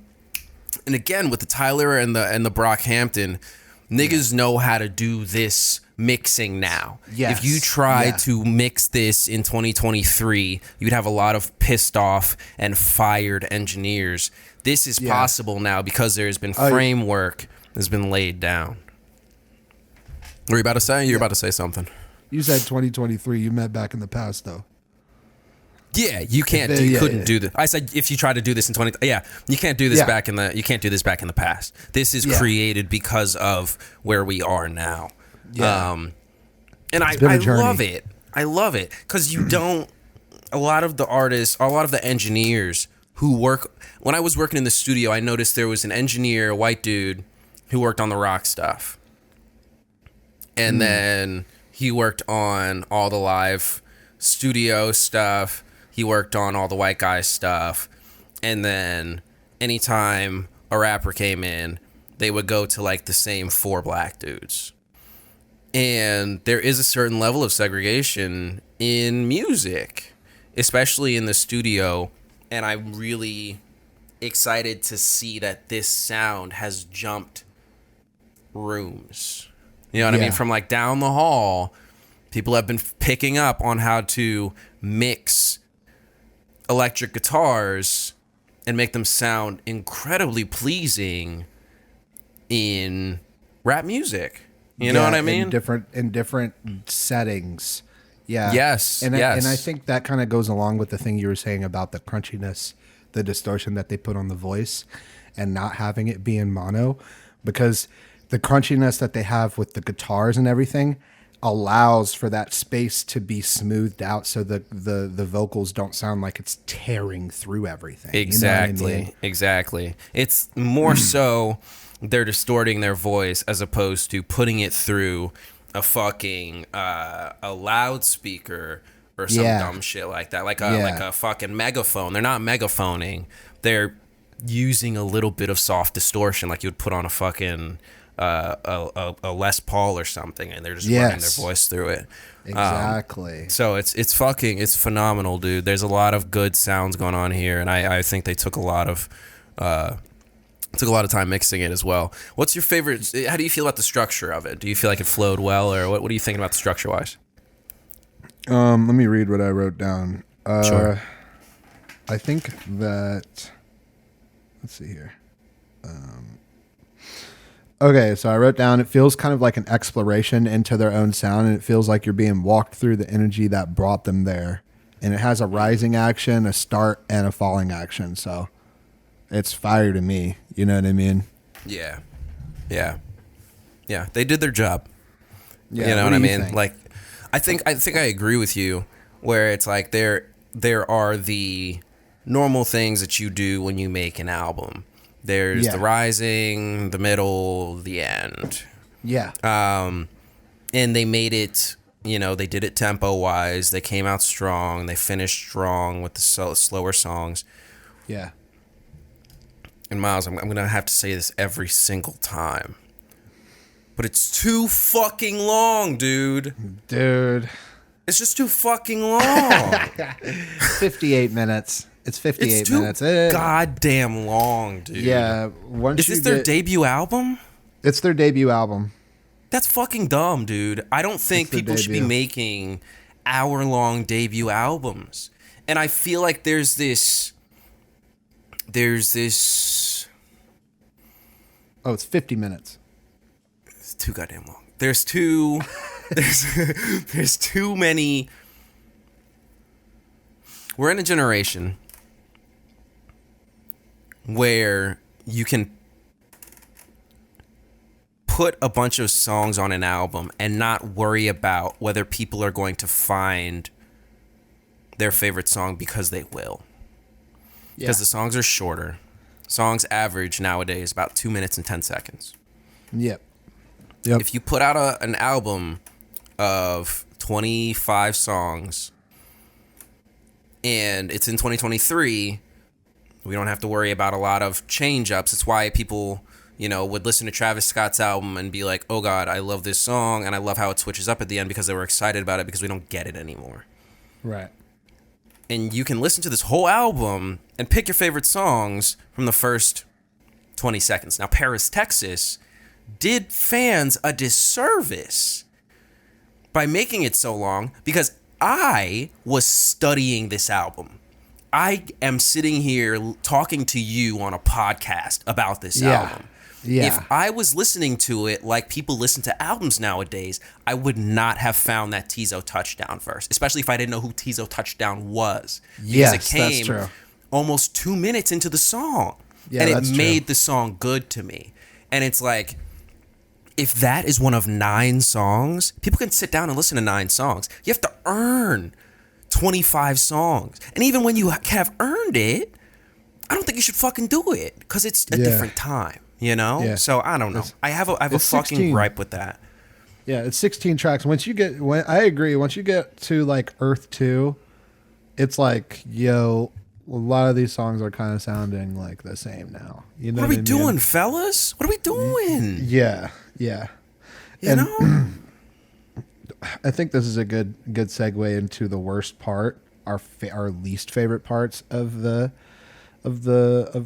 again, with the Tyler and the Brockhampton, niggas know how to do this mixing now. Yes. If you tried to mix this in 2023, you'd have a lot of pissed off and fired engineers. This is possible now because there's been framework that's been laid down. What are you about to say? You're about to say something. You said 2023. You meant back in the past, though. Yeah, you can't. You couldn't do this. I said if you try to do this in 20. Yeah, you can't do this back in the. You can't do this back in the past. This is created because of where we are now. Yeah. And I love it. I love it because you don't. A lot of the artists, a lot of the engineers who work. When I was working in the studio, I noticed there was an engineer, a white dude, who worked on the rock stuff, and then he worked on all the live studio stuff. He worked on all the white guy stuff. And then anytime a rapper came in, they would go to like the same 4 black dudes. And there is a certain level of segregation in music, especially in the studio. And I'm really excited to see that this sound has jumped rooms. You know what I mean? From like down the hall, people have been picking up on how to mix electric guitars and make them sound incredibly pleasing in rap music. You know what I mean? In different settings. Yeah. Yes. And I think that kind of goes along with the thing you were saying about the crunchiness, the distortion that they put on the voice and not having it be in mono, because the crunchiness that they have with the guitars and everything allows for that space to be smoothed out so the vocals don't sound like it's tearing through everything. Exactly. You know what I mean? Exactly. It's more so they're distorting their voice as opposed to putting it through a fucking a loudspeaker or some dumb shit like that. Like a fucking megaphone. They're not megaphoning. They're using a little bit of soft distortion like you would put on a fucking a Les Paul or something, and they're just running their voice through it. Exactly. So it's phenomenal, dude. There's a lot of good sounds going on here, and I think they took a lot of time mixing it as well. What's your favorite? How do you feel about the structure of it? Do you feel like it flowed well, or what are you thinking about the structure wise? Let me read what I wrote down. Sure. I think that. Let's see here. Okay, so I wrote down, it feels kind of like an exploration into their own sound, and it feels like you're being walked through the energy that brought them there. And it has a rising action, a start, and a falling action. So it's fire to me. You know what I mean? Yeah. Yeah. Yeah. They did their job. Yeah. You know what I mean? Think? Like, I think I agree with you where it's like there are the normal things that you do when you make an album. There's the rising, the middle, the end. Yeah. And they made it, they did it tempo-wise. They came out strong. They finished strong with the slower songs. Yeah. And Miles, I'm going to have to say this every single time. But it's too fucking long, dude. Dude. It's just too fucking long. 58 minutes. It's 58 minutes. It's too goddamn long, dude. Yeah. Is this their debut album? It's their debut album. That's fucking dumb, dude. I don't think people should be making hour-long debut albums. And I feel like there's this. Oh, it's 50 minutes. It's too goddamn long. There's too many. We're in a generation where you can put a bunch of songs on an album and not worry about whether people are going to find their favorite song, because they will. Because the songs are shorter. Songs average nowadays about 2 minutes and 10 seconds. Yep. If you put out an album of 25 songs and it's in 2023, we don't have to worry about a lot of change-ups. It's why people, would listen to Travis Scott's album and be like, oh God, I love this song and I love how it switches up at the end, because they were excited about it, because we don't get it anymore. Right. And you can listen to this whole album and pick your favorite songs from the first 20 seconds. Now, Paris, Texas did fans a disservice by making it so long, because I was studying this album. I am sitting here talking to you on a podcast about this album. Yeah. If I was listening to it like people listen to albums nowadays, I would not have found that Tizo Touchdown verse, especially if I didn't know who Tizo Touchdown was. Because yes, it came that's true. almost 2 minutes into the song. Yeah, and that's it made the song good to me. And it's like, if that is one of 9 songs, people can sit down and listen to 9 songs. You have to earn 25 songs. And even when you have earned it, I don't think you should fucking do it because it's a different time, you know? Yeah. So I don't know. I have a fucking 16. gripe with that. Yeah, it's 16 tracks. I agree. Once you get to like Earth 2, it's like, yo, a lot of these songs are kind of sounding like the same now. You know what are we I mean? doing, fellas? What are we doing? Yeah. You know? I think this is a good segue into the worst part, our least favorite parts of the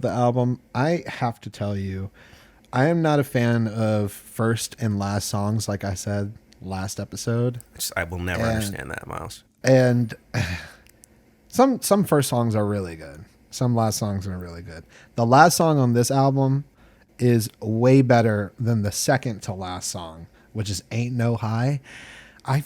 album. I have to tell you, I am not a fan of first and last songs, like I said last episode. I will never understand that, Miles. And some first songs are really good. Some last songs are really good. The last song on this album is way better than the second to last song, which is Ain't No High. I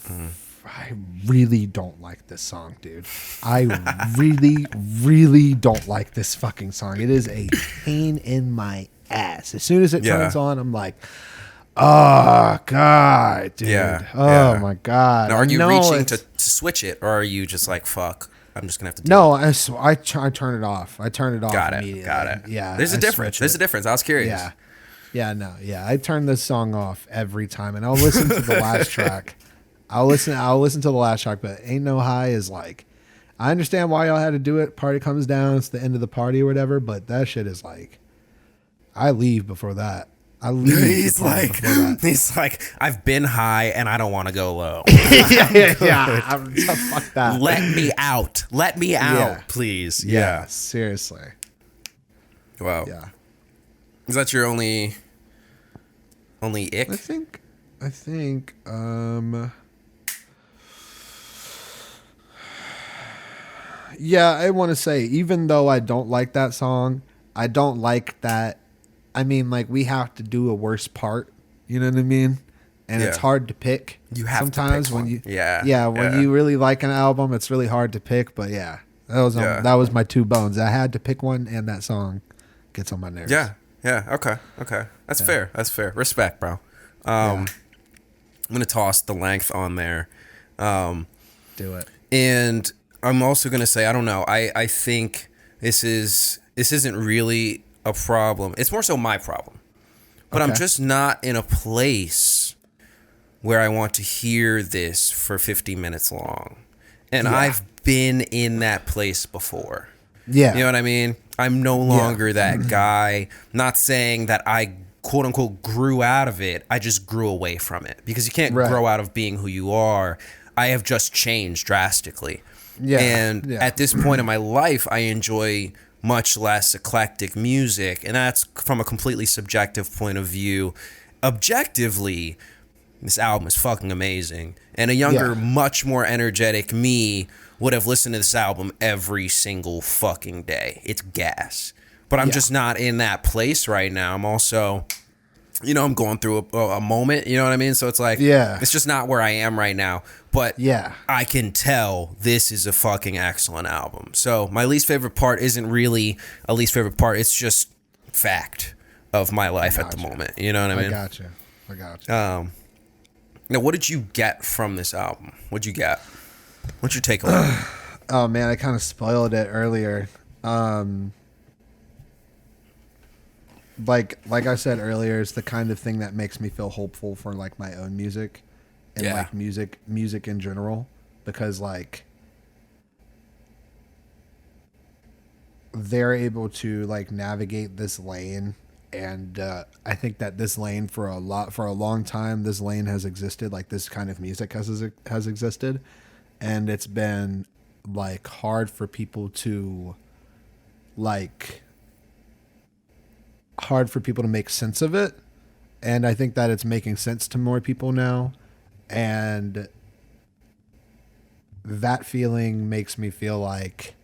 really don't like this song, dude. I really, really don't like this fucking song. It is a pain in my ass. As soon as it turns on, I'm like, oh, God, dude. Oh, my God. Now, are you reaching to switch it, or are you just like, fuck, I'm just going to have to do it? I turn it off. I turn it off immediately. Got it. Yeah. There's a difference. There's a difference. I was curious. Yeah. I turn this song off every time, and I'll listen to the last track. I'll listen to the last track, but Ain't No High is like, I understand why y'all had to do it. Party comes down, it's the end of the party or whatever, but that shit is like, I leave before that. He's like, I've been high and I don't want to go low. yeah. Fuck that. Let me out, please. Yeah, seriously. Wow. Yeah. Is that your only ick? I think yeah, I want to say, even though I don't like that song, I don't like that. I mean, like, we have to do a worse part. You know what I mean? And it's hard to pick. You have sometimes to pick when you really like an album, it's really hard to pick. But that was my 2 bones. I had to pick one, and that song gets on my nerves. Yeah. Okay. That's fair. Respect, bro. I'm gonna toss the length on there. Do it. And I'm also gonna say, I don't know. I think this isn't really a problem. It's more so my problem. But I'm just not in a place where I want to hear this for 50 minutes long. And I've been in that place before. Yeah. You know what I mean? I'm no longer that guy. Not saying that I quote unquote grew out of it. I just grew away from it, because you can't grow out of being who you are. I have just changed drastically. Yeah. And at this point in my life, I enjoy much less eclectic music, and that's from a completely subjective point of view. Objectively, this album is fucking amazing, and a younger, much more energetic me would have listened to this album every single fucking day. It's gas. But I'm just not in that place right now. I'm also, I'm going through a moment, you know what I mean? So it's like, it's just not where I am right now. But I can tell this is a fucking excellent album. So my least favorite part isn't really a least favorite part. It's just fact of my life at the moment. You know what I mean? I gotcha. Now, what did you get from this album? What'd you get? What's your takeaway? Oh, man, I kind of spoiled it earlier. Like I said earlier, it's the kind of thing that makes me feel hopeful for like my own music and like music in general, because like they're able to like navigate this lane, and I think that this lane for a long time, this lane has existed. Like this kind of music has existed, and it's been like hard for people to make sense of it. And I think that it's making sense to more people now. And that feeling makes me feel like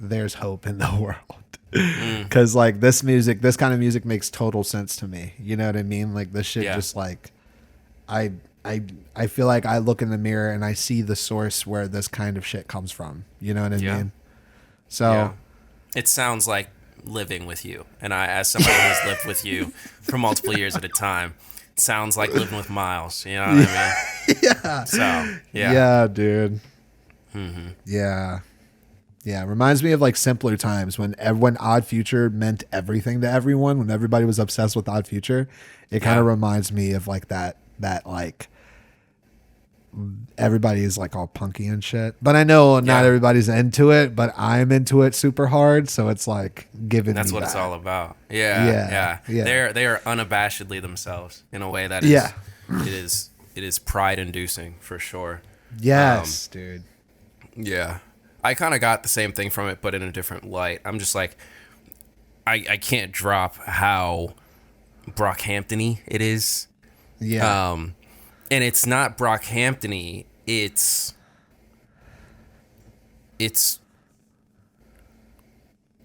there's hope in the world. Because like this kind of music makes total sense to me. You know what I mean? Like this shit just like I feel like I look in the mirror and I see the source where this kind of shit comes from. You know what I mean? So it sounds like living with you, and I, as somebody who's lived with you for multiple years at a time, it sounds like living with Miles. You know what I mean? Yeah. So yeah, dude. Mm-hmm. Yeah. Yeah, it reminds me of like simpler times when Odd Future meant everything to everyone. When everybody was obsessed with Odd Future, it kind of reminds me of like that like everybody is like all punky and shit. But I know not everybody's into it, but I'm into it super hard. So it's like giving. That's me what that. It's all about. Yeah. They are unabashedly themselves in a way that is it is pride inducing for sure. Yes, dude. Yeah. I kind of got the same thing from it, but in a different light. I'm just like, I can't drop how Brockhampton-y it is. Yeah. And it's not Brockhampton-y. It's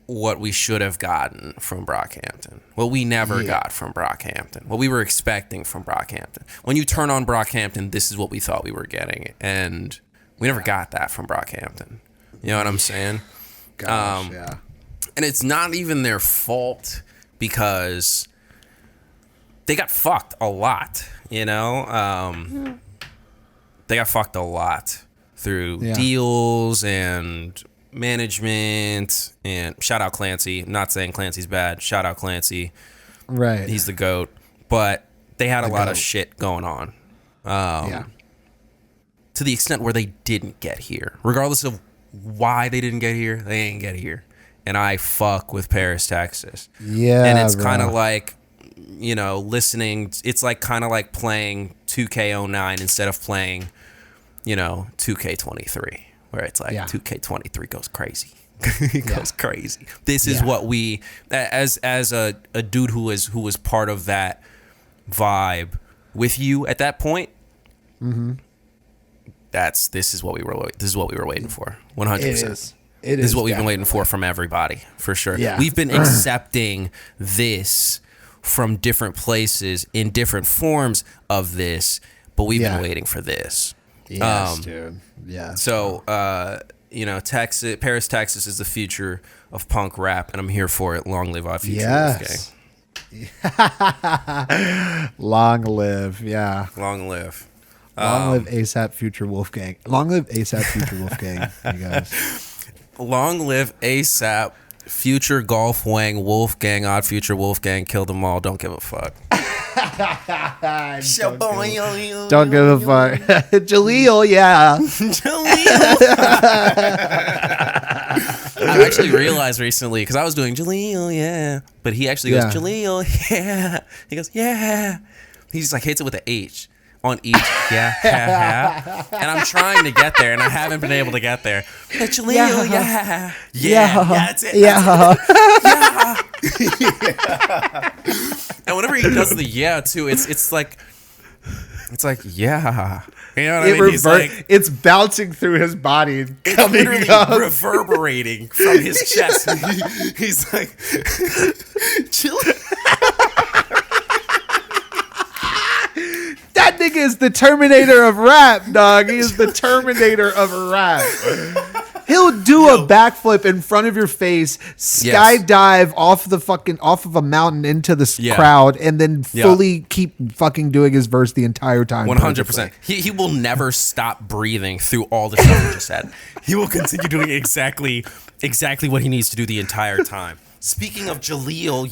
what we should have gotten from Brockhampton. What we never got from Brockhampton. What we were expecting from Brockhampton. When you turn on Brockhampton, this is what we thought we were getting. And we never got that from Brockhampton. You know what I'm saying? Gosh, yeah. And it's not even their fault because they got fucked a lot, you know? They got fucked a lot through deals and management. And shout out Clancy. I'm not saying Clancy's bad. Shout out Clancy. Right. He's the GOAT. But they had a lot of shit going on. To the extent where they didn't get here. Regardless of why they didn't get here, they ain't get here. And I fuck with Paris, Texas. Yeah. And it's kind of like, you know, listening. It's like kind of like playing 2K09 instead of playing, you know, 2K23, where it's like 2K23 goes crazy. It goes crazy. This is what we, as a dude who was part of that vibe with you at that point. Mm-hmm. This is what we were waiting for. 100%. This is what we've been waiting for from everybody, for sure. Yeah. We've been accepting this from different places in different forms of this, but we've been waiting for this. Yes, dude. Yeah. So, you know, Paris, Texas is the future of punk rap, and I'm here for it. Long live Odd Future Wolfgang. Long live, yeah. Long live. Long live ASAP Future Wolfgang. Long live ASAP Future Wolfgang, you guys. Long live ASAP Future Golf Wang Wolfgang, Odd Future Wolfgang, kill them all. Don't give a fuck. Don't give a fuck. Jaleel, yeah. I actually realized recently, because I was doing Jaleel, yeah. But he actually goes, Jaleel, yeah. He goes, yeah. He just like hits it with an H. On each, and I'm trying to get there, and I haven't been able to get there. Jaleel, that's it. And whenever he does the too, it's like you know what I mean? He's like, it's bouncing through his body, and it's literally reverberating from his chest. He's like, Jaleel. That nigga is the Terminator of rap, dog. He is the Terminator of rap. He'll do a backflip in front of your face, skydive off of a mountain into the crowd, and then fully keep fucking doing his verse the entire time. 100%. He will never stop breathing through all the stuff he just said. He will continue doing exactly what he needs to do the entire time. Speaking of Jaleel,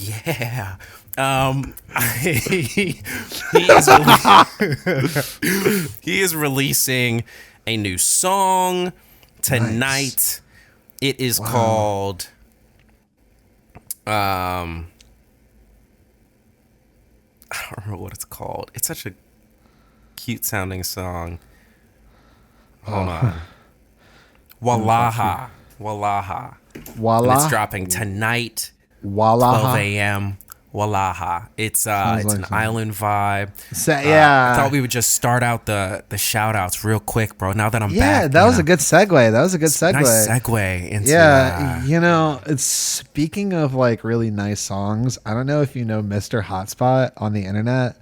he is releasing a new song tonight. Nice. It is called I don't remember what it's called. It's such a cute sounding song. Hold on. Wallaha. And it's dropping tonight. 12 a.m. Wallaha. It's an island vibe. Yeah. I thought we would just start out the shout outs real quick, bro. Now that I'm back. Yeah, that was a good segue. Nice segue into it's speaking of like really nice songs. I don't know if you know Mr. Hotspot on the internet.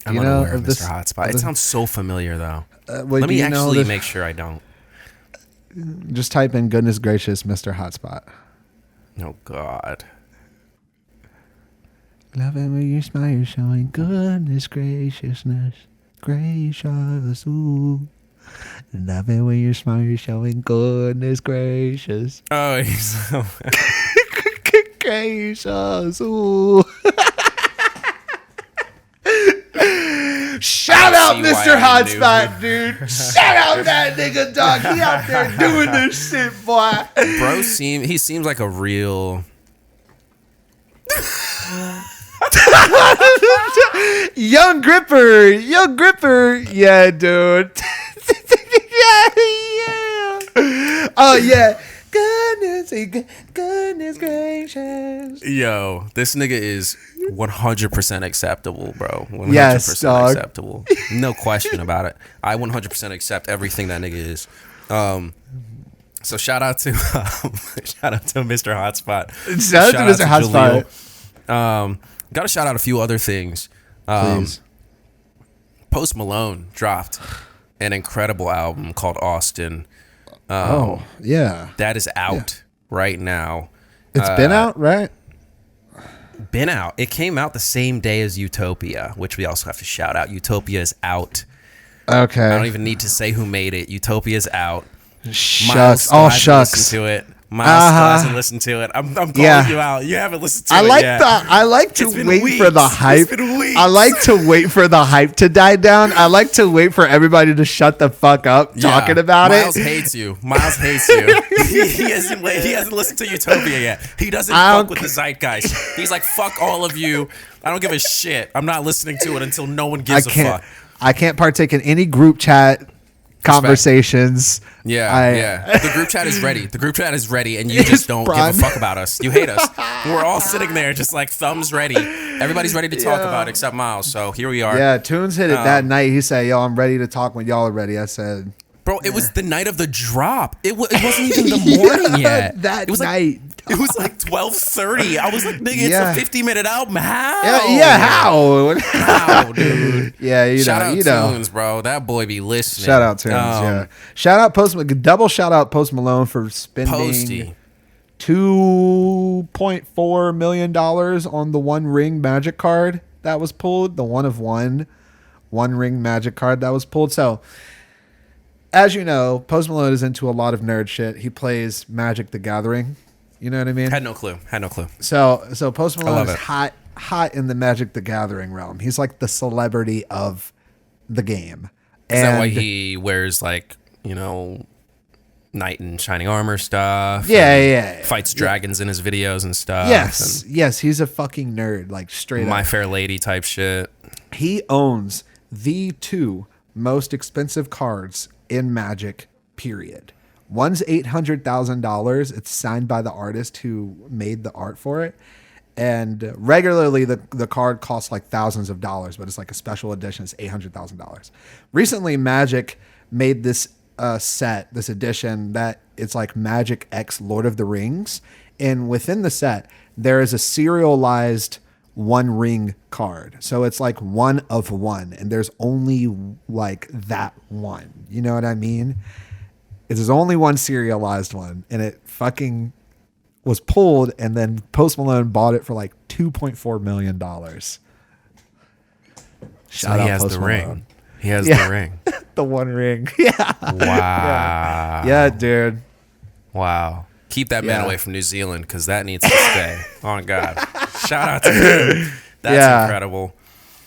I'm unaware of Mr. Hotspot. It sounds so familiar though. Let me actually make sure I don't. Just type in "goodness gracious, Mr. Hotspot." Oh God. Love it when you smile, you're showing goodness graciousness, gracious. Ooh. Love it when you smile, you're showing goodness gracious. Oh, he's so gracious. Ooh. Shout out Mr. Hotspot, dude. Shout out that nigga, dog. He out there doing this shit, boy. Bro, he seems like a real... Young Gripper. Yeah, dude. yeah. Oh, yeah. Goodness gracious. Yo, this nigga is 100% acceptable, bro. 100% yes, acceptable. No question about it. I 100% accept everything that nigga is. So shout out to Mr. Hotspot. Shout out to Mr. Hotspot. Got to shout out a few other things. Please. Post Malone dropped an incredible album called Austin. Yeah. That is out right now. It's been out, right? Been out. It came out the same day as Utopia, which we also have to shout out. Utopia is out. Okay. I don't even need to say who made it. Utopia's out. Shucks. Oh, shucks. Listen to it. Miles still hasn't listened to it. I'm calling you out. You haven't listened to it yet. I like to wait for the hype. I like to wait for the hype to die down. I like to wait for everybody to shut the fuck up talking about Miles it. Hates you. Miles hates you. he hasn't listened to Utopia yet. He doesn't fuck with the zeitgeist. He's like, fuck all of you. I don't give a shit. I'm not listening to it until no one gives a fuck. I can't partake in any group chat conversations. Yeah. The group chat is ready. And you just don't give a fuck about us. You hate us. We're all sitting there just like thumbs ready. Everybody's ready to talk about it except Miles. So here we are. Yeah, Tunes hit it that night. He said, yo, I'm ready to talk when y'all are ready. I said... Bro, it was the night of the drop. It wasn't even the morning yet. It was night. It was like 12:30. I was like, nigga, it's a 50-minute album. How? How, dude? Yeah, shout out Tunes, bro. That boy be listening. Shout out Tunes, Shout out double shout out Post Malone for spending $2.4 million on the One Ring Magic card that was pulled. The one Ring Magic card that was pulled. So... as you know, Post Malone is into a lot of nerd shit. He plays Magic the Gathering. You know what I mean? Had no clue. So Post Malone is hot in the Magic the Gathering realm. He's like the celebrity of the game. Is that why he wears like, knight in shining armor stuff? Yeah. Fights dragons in his videos and stuff. Yes. He's a fucking nerd, like straight up. My Fair Lady type shit. He owns the two most expensive cards in Magic, period. One's $800,000. It's signed by the artist who made the art for it. And regularly the card costs like thousands of dollars, but it's like a special edition. It's $800,000. Recently, Magic made this this edition that it's like Magic X Lord of the Rings. And within the set, there is a serialized One Ring card. So it's like one of one, and there's only like that one. You know what I mean? There's only one serialized one, and it fucking was pulled, and then Post Malone bought it for like $2.4 million. Shout out Post Malone. He has the ring. The One Ring. Yeah. Wow. Yeah, dude. Wow. Keep that man away from New Zealand because that needs to stay. Oh, God. Shout out to him. That's incredible.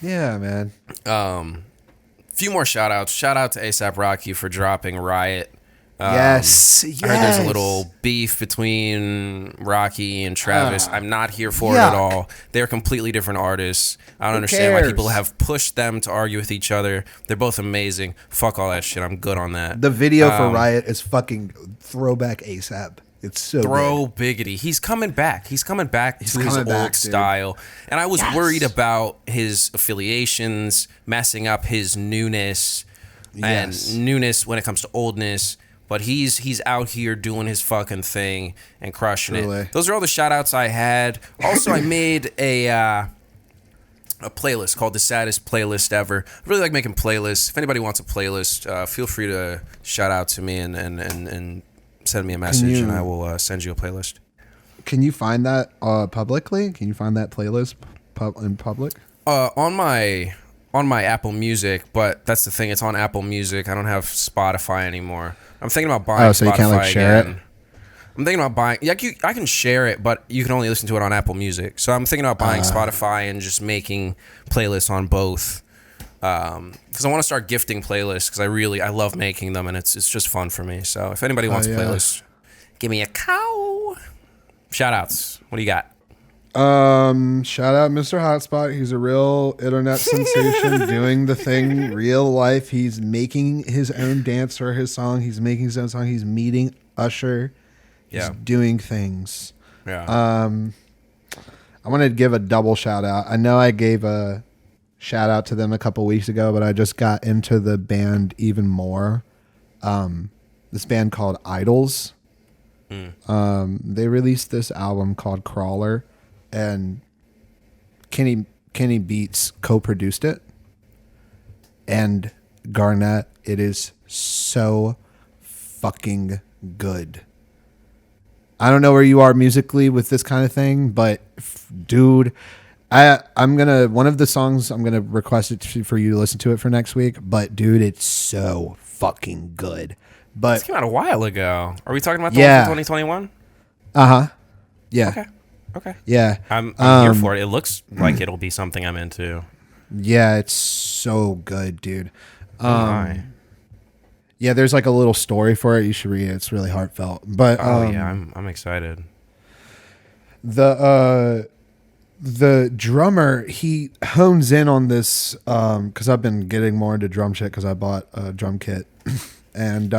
Yeah, man. Few more shout outs. Shout out to A$AP Rocky for dropping Riot. Yes. I heard there's a little beef between Rocky and Travis. I'm not here for it at all. They're completely different artists. I don't understand why people have pushed them to argue with each other. They're both amazing. Fuck all that shit. I'm good on that. The video for Riot is fucking throwback A$AP. It's so throw biggity. He's coming back. He's coming back to his old style. And I was worried about his affiliations messing up his newness and newness when it comes to oldness. But he's out here doing his fucking thing and crushing it. Those are all the shout outs I had. Also, I made a playlist called The Saddest Playlist Ever. I really like making playlists. If anybody wants a playlist, feel free to shout out to me and send me a message, and I will send you a playlist. Can you find that publicly? Can you find that playlist in public? On my Apple Music, but that's the thing. It's on Apple Music. I don't have Spotify anymore. I'm thinking about buying Spotify. So you can't like share it? I'm thinking about buying. Yeah, I can share it, but you can only listen to it on Apple Music. So I'm thinking about buying Spotify and just making playlists on both. Because I want to start gifting playlists because I love making them, and it's just fun for me. So if anybody wants a playlist, give me a cow. Shout outs. What do you got? Shout out Mr. Hotspot. He's a real internet sensation doing the thing real life. He's making his own dance for his song. He's making his own song. He's meeting Usher. He's doing things. Yeah. I wanted to give a double shout out. I know I gave a shout out to them a couple weeks ago, but I just got into the band even more. This band called Idols. They released this album called Crawler, and Kenny Beats co-produced it. And Garnett, it is so fucking good. I don't know where you are musically with this kind of thing, but dude, I'm gonna one of the songs I'm gonna request it for you to listen to it for next week. But dude, it's so fucking good. But this came out a while ago. Are we talking about the one from 2021? Yeah. Okay. Yeah. I'm here for it. It looks like it'll be something I'm into. Yeah, it's so good, dude. Yeah, there's like a little story for it. You should read it. It's really heartfelt. But I'm excited. The drummer, he hones in on this because I've been getting more into drum shit because I bought a drum kit, and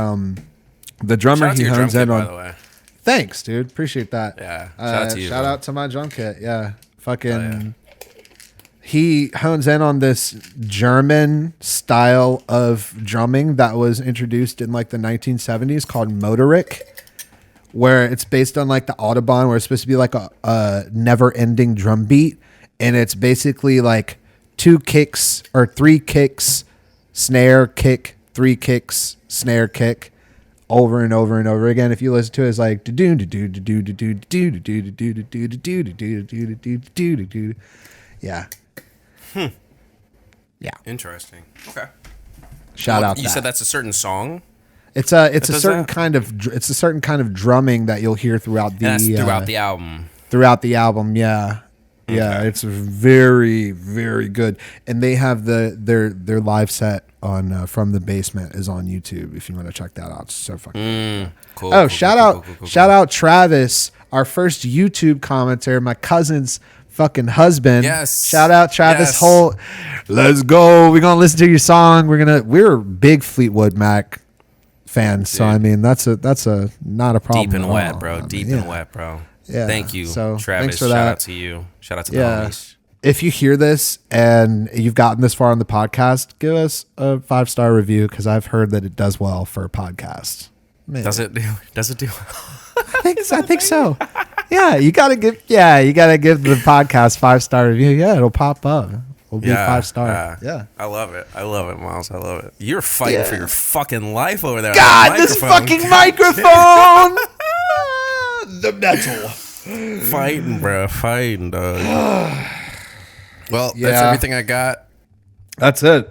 the drummer he hones in on. By the way. Thanks, dude. Appreciate that. Yeah. Shout out to you. Shout out to my drum kit. Yeah. Fucking. He hones in on this German style of drumming that was introduced in like the 1970s called Motorik, where it's based on like the Autobahn, where it's supposed to be like a never-ending drum beat, and it's basically like 2 kicks or 3 kicks, snare kick, 3 kicks, snare kick, over and over and over again. If you listen to it, it's like do do do do do do do do do do do do do do do do. Yeah. Yeah. Interesting. Okay. Shout out. You said that's a certain song. It's a certain kind of drumming that you'll hear throughout the album. Throughout the album, yeah. Yeah, it's very, very good. And they have their live set on From the Basement is on YouTube if you want to check that out. It's so fucking cool. Oh, shout out Travis, our first YouTube commenter, my cousin's fucking husband. Yes. Shout out Travis Holt. Let's go. We're gonna listen to your song. We're big Fleetwood Mac fans. Dude. So I mean that's a not a problem. Deep and wet, bro. Deep and wet, bro. Yeah. Thank you, so, Travis. Shout out to you. Shout out to the homies. If you hear this and you've gotten this far on the podcast, give us a 5-star review because I've heard that it does well for a podcast. Maybe. Does it do? I think so. Yeah, you gotta give the podcast 5-star review. Yeah, it'll pop up. It'll be 5-star. Yeah. I love it, Miles. I love it. You're fighting for your fucking life over there. God, this fucking microphone. The metal. Fighting, bro. Fighting, dog. Well, that's everything I got. That's it.